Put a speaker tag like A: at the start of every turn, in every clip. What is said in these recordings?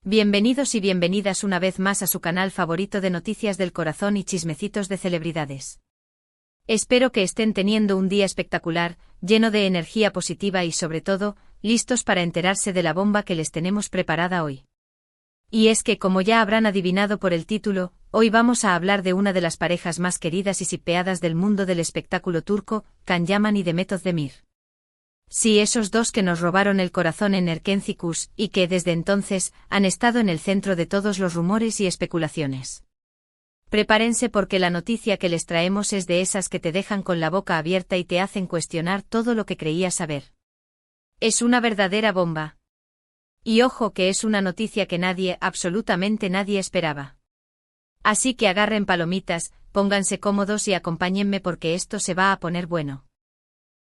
A: Bienvenidos y bienvenidas una vez más a su canal favorito de noticias del corazón y chismecitos de celebridades. Espero que estén teniendo un día espectacular, lleno de energía positiva y sobre todo, listos para enterarse de la bomba que les tenemos preparada hoy. Y es que, como ya habrán adivinado por el título, hoy vamos a hablar de una de las parejas más queridas y shippeadas del mundo del espectáculo turco, Can Yaman y Demet Özdemir. Sí, esos dos que nos robaron el corazón en Erkenci y que desde entonces han estado en el centro de todos los rumores y especulaciones. Prepárense porque la noticia que les traemos es de esas que te dejan con la boca abierta y te hacen cuestionar todo lo que creías saber. Es una verdadera bomba. Y ojo que es una noticia que nadie, absolutamente nadie esperaba. Así que agarren palomitas, pónganse cómodos y acompáñenme porque esto se va a poner bueno.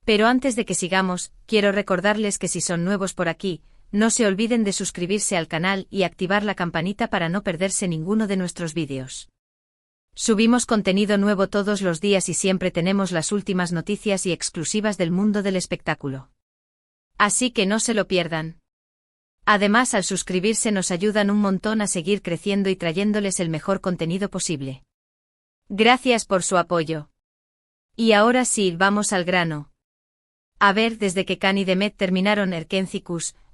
A: Pero antes de que sigamos, quiero recordarles que si son nuevos por aquí, no se olviden de suscribirse al canal y activar la campanita para no perderse ninguno de nuestros vídeos. Subimos contenido nuevo todos los días y siempre tenemos las últimas noticias y exclusivas del mundo del espectáculo. Así que no se lo pierdan. Además, al suscribirse nos ayudan un montón a seguir creciendo y trayéndoles el mejor contenido posible. Gracias por su apoyo. Y ahora sí, vamos al grano. A ver, desde que Can y Demet terminaron Erkenci,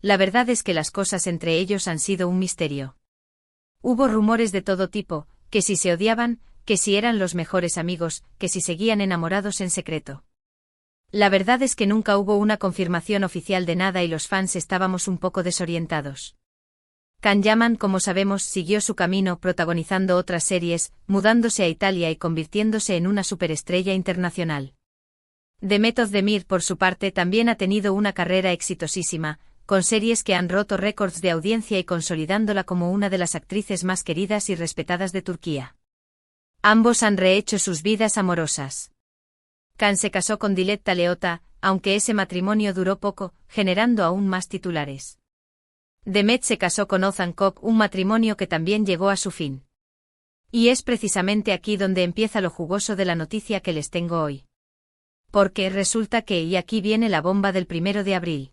A: la verdad es que las cosas entre ellos han sido un misterio. Hubo rumores de todo tipo, que si se odiaban, que si eran los mejores amigos, que si seguían enamorados en secreto. La verdad es que nunca hubo una confirmación oficial de nada y los fans estábamos un poco desorientados. Can Yaman, como sabemos, siguió su camino protagonizando otras series, mudándose a Italia y convirtiéndose en una superestrella internacional. Demet Özdemir, por su parte, también ha tenido una carrera exitosísima, con series que han roto récords de audiencia y consolidándola como una de las actrices más queridas y respetadas de Turquía. Ambos han rehecho sus vidas amorosas. Can se casó con Dilek Leota, aunque ese matrimonio duró poco, generando aún más titulares. Demet se casó con Ozan Kok, un matrimonio que también llegó a su fin. Y es precisamente aquí donde empieza lo jugoso de la noticia que les tengo hoy. Porque resulta que, y aquí viene la bomba del 1 de abril.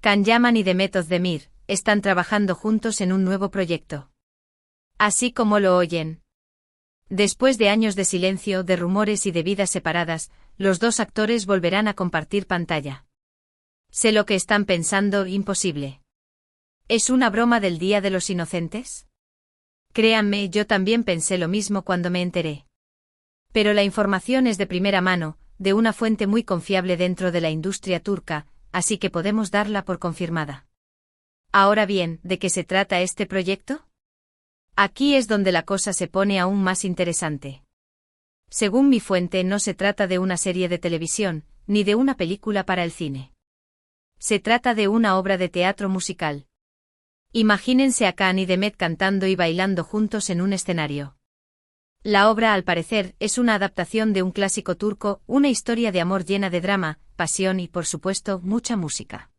A: Can Yaman y Demet Özdemir están trabajando juntos en un nuevo proyecto. Así como lo oyen. Después de años de silencio, de rumores y de vidas separadas, los dos actores volverán a compartir pantalla. Sé lo que están pensando, imposible. ¿Es una broma del Día de los Inocentes? Créanme, yo también pensé lo mismo cuando me enteré. Pero la información es de primera mano, de una fuente muy confiable dentro de la industria turca, así que podemos darla por confirmada. Ahora bien, ¿de qué se trata este proyecto? Aquí es donde la cosa se pone aún más interesante. Según mi fuente, no se trata de una serie de televisión, ni de una película para el cine. Se trata de una obra de teatro musical. Imagínense a Can y Demet cantando y bailando juntos en un escenario. La obra, al parecer, es una adaptación de un clásico turco, una historia de amor llena de drama, pasión y, por supuesto, mucha música.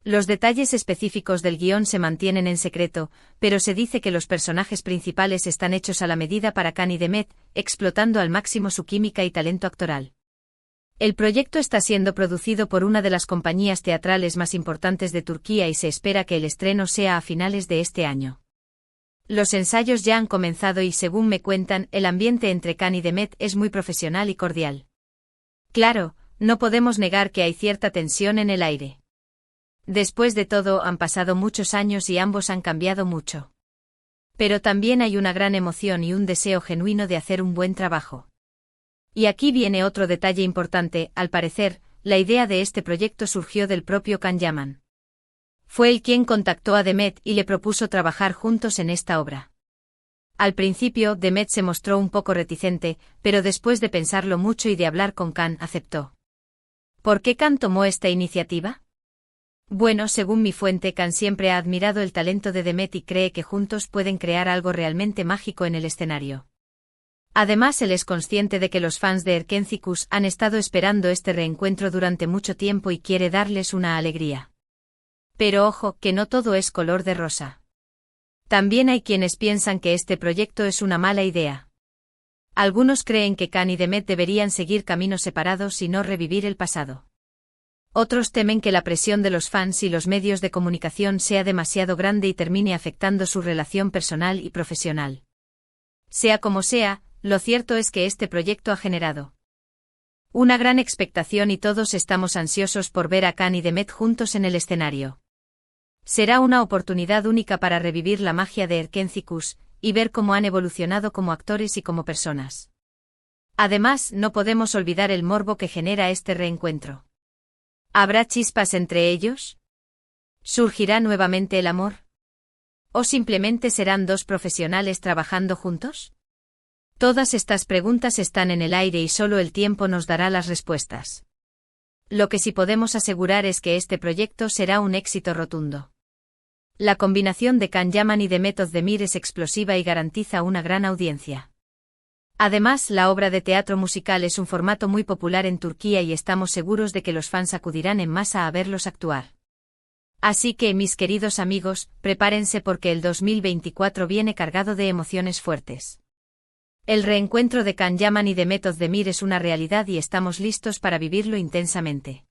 A: Los detalles específicos del guión se mantienen en secreto, pero se dice que los personajes principales están hechos a la medida para Can y Demet, explotando al máximo su química y talento actoral. El proyecto está siendo producido por una de las compañías teatrales más importantes de Turquía y se espera que el estreno sea a finales de este año. Los ensayos ya han comenzado y, según me cuentan, el ambiente entre Can y Demet es muy profesional y cordial. Claro, no podemos negar que hay cierta tensión en el aire. Después de todo, han pasado muchos años y ambos han cambiado mucho. Pero también hay una gran emoción y un deseo genuino de hacer un buen trabajo. Y aquí viene otro detalle importante, al parecer, la idea de este proyecto surgió del propio Can Yaman. Fue él quien contactó a Demet y le propuso trabajar juntos en esta obra. Al principio, Demet se mostró un poco reticente, pero después de pensarlo mucho y de hablar con Can, aceptó. ¿Por qué Can tomó esta iniciativa? Bueno, según mi fuente, Can siempre ha admirado el talento de Demet y cree que juntos pueden crear algo realmente mágico en el escenario. Además, él es consciente de que los fans de Erkenci han estado esperando este reencuentro durante mucho tiempo y quiere darles una alegría. Pero ojo, que no todo es color de rosa. También hay quienes piensan que este proyecto es una mala idea. Algunos creen que Can y Demet deberían seguir caminos separados y no revivir el pasado. Otros temen que la presión de los fans y los medios de comunicación sea demasiado grande y termine afectando su relación personal y profesional. Sea como sea, lo cierto es que este proyecto ha generado una gran expectación y todos estamos ansiosos por ver a Can y Demet juntos en el escenario. Será una oportunidad única para revivir la magia de Erkenci y ver cómo han evolucionado como actores y como personas. Además, no podemos olvidar el morbo que genera este reencuentro. ¿Habrá chispas entre ellos? ¿Surgirá nuevamente el amor? ¿O simplemente serán dos profesionales trabajando juntos? Todas estas preguntas están en el aire y solo el tiempo nos dará las respuestas. Lo que sí podemos asegurar es que este proyecto será un éxito rotundo. La combinación de Can Yaman y Demet Özdemir es explosiva y garantiza una gran audiencia. Además, la obra de teatro musical es un formato muy popular en Turquía y estamos seguros de que los fans acudirán en masa a verlos actuar. Así que, mis queridos amigos, prepárense porque el 2024 viene cargado de emociones fuertes. El reencuentro de Can Yaman y Demet Özdemir es una realidad y estamos listos para vivirlo intensamente.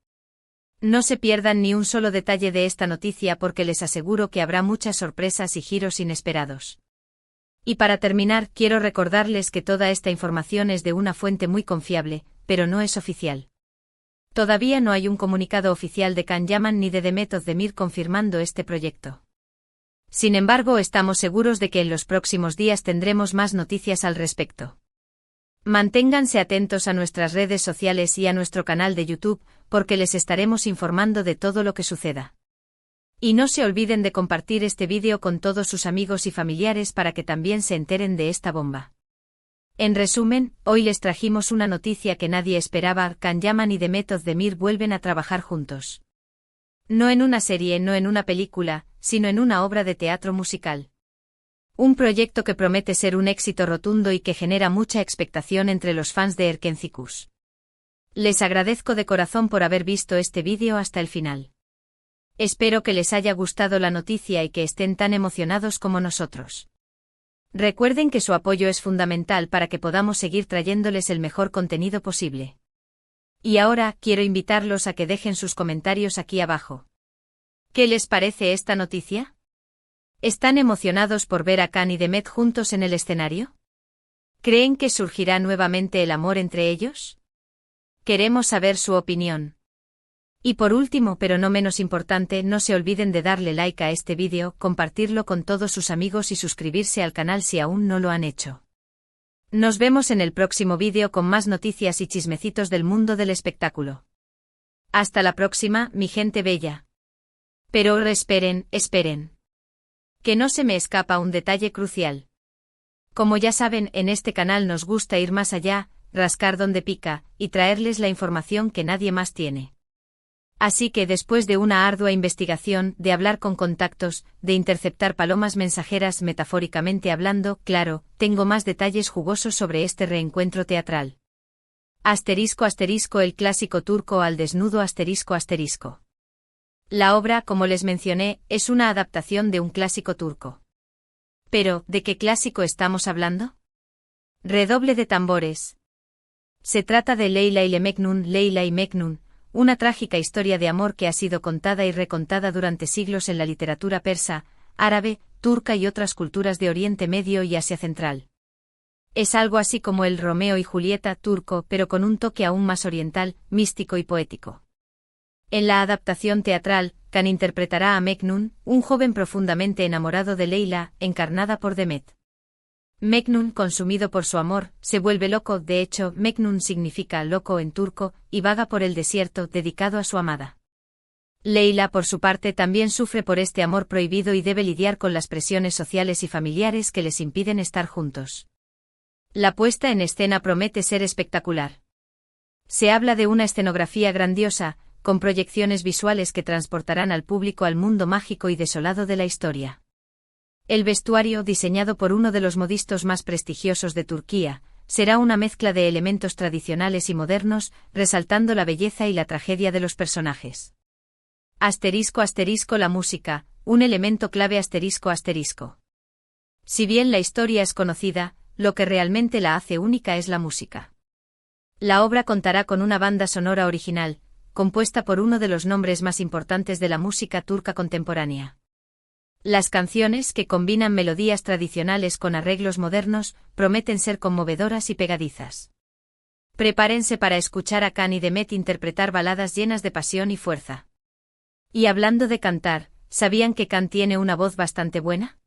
A: No se pierdan ni un solo detalle de esta noticia porque les aseguro que habrá muchas sorpresas y giros inesperados. Y para terminar, quiero recordarles que toda esta información es de una fuente muy confiable, pero no es oficial. Todavía no hay un comunicado oficial de Can Yaman ni de Demet Özdemir confirmando este proyecto. Sin embargo, estamos seguros de que en los próximos días tendremos más noticias al respecto. Manténganse atentos a nuestras redes sociales y a nuestro canal de YouTube, porque les estaremos informando de todo lo que suceda. Y no se olviden de compartir este vídeo con todos sus amigos y familiares para que también se enteren de esta bomba. En resumen, hoy les trajimos una noticia que nadie esperaba: Can Yaman y Demet Özdemir vuelven a trabajar juntos. No en una serie, no en una película, sino en una obra de teatro musical. Un proyecto que promete ser un éxito rotundo y que genera mucha expectación entre los fans de Erkenci. Les agradezco de corazón por haber visto este vídeo hasta el final. Espero que les haya gustado la noticia y que estén tan emocionados como nosotros. Recuerden que su apoyo es fundamental para que podamos seguir trayéndoles el mejor contenido posible. Y ahora, quiero invitarlos a que dejen sus comentarios aquí abajo. ¿Qué les parece esta noticia? ¿Están emocionados por ver a Can y Demet juntos en el escenario? ¿Creen que surgirá nuevamente el amor entre ellos? Queremos saber su opinión. Y por último, pero no menos importante, no se olviden de darle like a este vídeo, compartirlo con todos sus amigos y suscribirse al canal si aún no lo han hecho. Nos vemos en el próximo vídeo con más noticias y chismecitos del mundo del espectáculo. Hasta la próxima, mi gente bella. Pero ahora esperen. Que no se me escapa un detalle crucial. Como ya saben, en este canal nos gusta ir más allá, rascar donde pica, y traerles la información que nadie más tiene. Así que después de una ardua investigación, de hablar con contactos, de interceptar palomas mensajeras metafóricamente hablando, claro, tengo más detalles jugosos sobre este reencuentro teatral. ***, el clásico turco al desnudo ***. La obra, como les mencioné, es una adaptación de un clásico turco. Pero, ¿de qué clásico estamos hablando? Redoble de tambores. Se trata de Leyla y Mecnun, una trágica historia de amor que ha sido contada y recontada durante siglos en la literatura persa, árabe, turca y otras culturas de Oriente Medio y Asia Central. Es algo así como el Romeo y Julieta turco, pero con un toque aún más oriental, místico y poético. En la adaptación teatral, Can interpretará a Mecnun, un joven profundamente enamorado de Leyla, encarnada por Demet. Mecnun, consumido por su amor, se vuelve loco. De hecho, Mecnun significa loco en turco, y vaga por el desierto, dedicado a su amada. Leyla, por su parte, también sufre por este amor prohibido y debe lidiar con las presiones sociales y familiares que les impiden estar juntos. La puesta en escena promete ser espectacular. Se habla de una escenografía grandiosa, con proyecciones visuales que transportarán al público al mundo mágico y desolado de la historia. El vestuario, diseñado por uno de los modistos más prestigiosos de Turquía, será una mezcla de elementos tradicionales y modernos, resaltando la belleza y la tragedia de los personajes. ***, la música, un elemento clave ***. Si bien la historia es conocida, lo que realmente la hace única es la música. La obra contará con una banda sonora original, compuesta por uno de los nombres más importantes de la música turca contemporánea. Las canciones, que combinan melodías tradicionales con arreglos modernos, prometen ser conmovedoras y pegadizas. Prepárense para escuchar a Kani Demet interpretar baladas llenas de pasión y fuerza. Y hablando de cantar, ¿sabían que Kan tiene una voz bastante buena?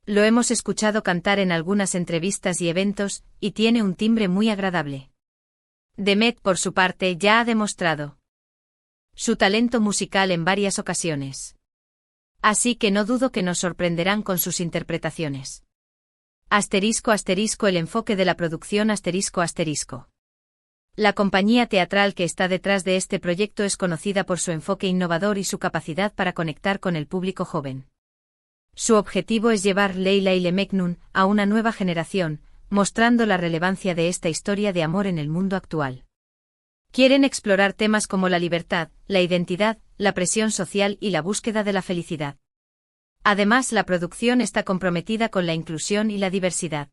A: Lo hemos escuchado cantar en algunas entrevistas y eventos, y tiene un timbre muy agradable. Demet, por su parte, ya ha demostrado su talento musical en varias ocasiones. Así que no dudo que nos sorprenderán con sus interpretaciones. *** El enfoque de la producción ***. La compañía teatral que está detrás de este proyecto es conocida por su enfoque innovador y su capacidad para conectar con el público joven. Su objetivo es llevar Leyla ile Mecnun a una nueva generación, mostrando la relevancia de esta historia de amor en el mundo actual. Quieren explorar temas como la libertad, la identidad, la presión social y la búsqueda de la felicidad. Además, la producción está comprometida con la inclusión y la diversidad.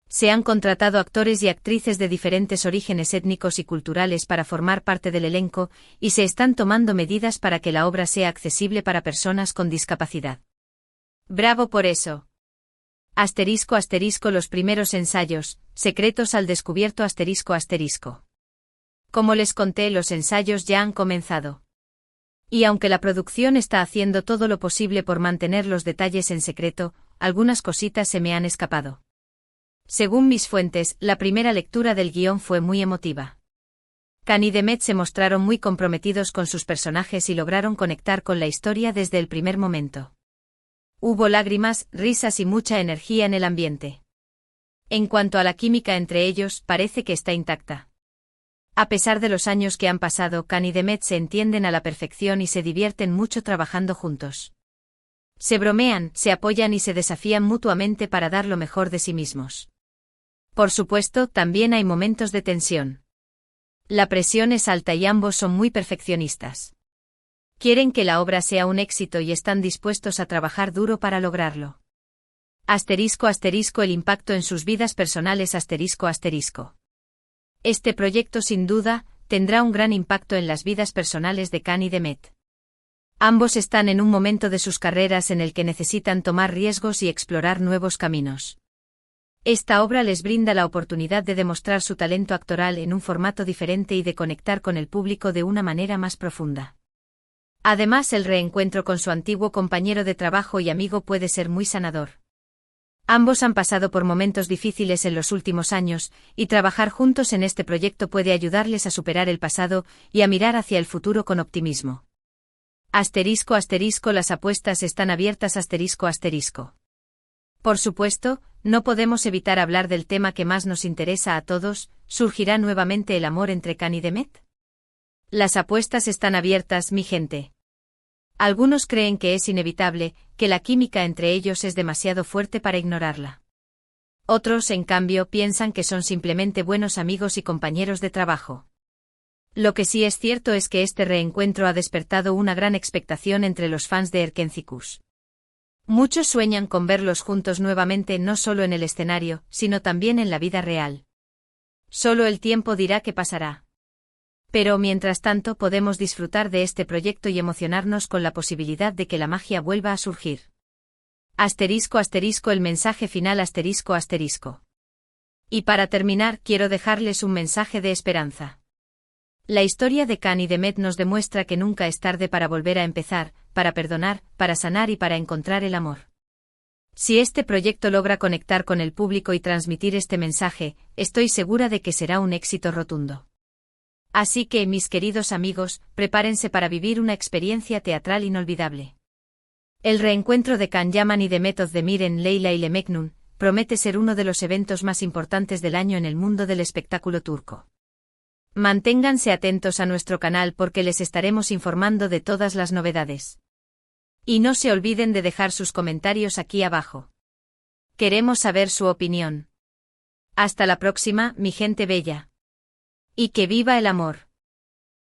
A: Se han contratado actores y actrices de diferentes orígenes étnicos y culturales para formar parte del elenco, y se están tomando medidas para que la obra sea accesible para personas con discapacidad. ¡Bravo por eso! *** Los primeros ensayos, secretos al descubierto ***. Como les conté, los ensayos ya han comenzado. Y aunque la producción está haciendo todo lo posible por mantener los detalles en secreto, algunas cositas se me han escapado. Según mis fuentes, la primera lectura del guión fue muy emotiva. Kan y Demet se mostraron muy comprometidos con sus personajes y lograron conectar con la historia desde el primer momento. Hubo lágrimas, risas y mucha energía en el ambiente. En cuanto a la química entre ellos, parece que está intacta. A pesar de los años que han pasado, Kan y Demet se entienden a la perfección y se divierten mucho trabajando juntos. Se bromean, se apoyan y se desafían mutuamente para dar lo mejor de sí mismos. Por supuesto, también hay momentos de tensión. La presión es alta y ambos son muy perfeccionistas. Quieren que la obra sea un éxito y están dispuestos a trabajar duro para lograrlo. ***. El impacto en sus vidas personales ***. Este proyecto sin duda tendrá un gran impacto en las vidas personales de Kan y Demet. Ambos están en un momento de sus carreras en el que necesitan tomar riesgos y explorar nuevos caminos. Esta obra les brinda la oportunidad de demostrar su talento actoral en un formato diferente y de conectar con el público de una manera más profunda. Además, el reencuentro con su antiguo compañero de trabajo y amigo puede ser muy sanador. Ambos han pasado por momentos difíciles en los últimos años, y trabajar juntos en este proyecto puede ayudarles a superar el pasado y a mirar hacia el futuro con optimismo. ***. Las apuestas están abiertas ***. Por supuesto, no podemos evitar hablar del tema que más nos interesa a todos: ¿surgirá nuevamente el amor entre Kan y Demet? Las apuestas están abiertas, mi gente. Algunos creen que es inevitable, que la química entre ellos es demasiado fuerte para ignorarla. Otros, en cambio, piensan que son simplemente buenos amigos y compañeros de trabajo. Lo que sí es cierto es que este reencuentro ha despertado una gran expectación entre los fans de Erkenzicus. Muchos sueñan con verlos juntos nuevamente, no solo en el escenario, sino también en la vida real. Solo el tiempo dirá qué pasará. Pero mientras tanto podemos disfrutar de este proyecto y emocionarnos con la posibilidad de que la magia vuelva a surgir. ***. El mensaje final ***. Y para terminar, quiero dejarles un mensaje de esperanza. La historia de Kan y Demet nos demuestra que nunca es tarde para volver a empezar, para perdonar, para sanar y para encontrar el amor. Si este proyecto logra conectar con el público y transmitir este mensaje, estoy segura de que será un éxito rotundo. Así que, mis queridos amigos, prepárense para vivir una experiencia teatral inolvidable. El reencuentro de Kan Yaman y Demet Özdemir en Leyla ile Mecnun promete ser uno de los eventos más importantes del año en el mundo del espectáculo turco. Manténganse atentos a nuestro canal porque les estaremos informando de todas las novedades. Y no se olviden de dejar sus comentarios aquí abajo. Queremos saber su opinión. Hasta la próxima, mi gente bella. Y que viva el amor.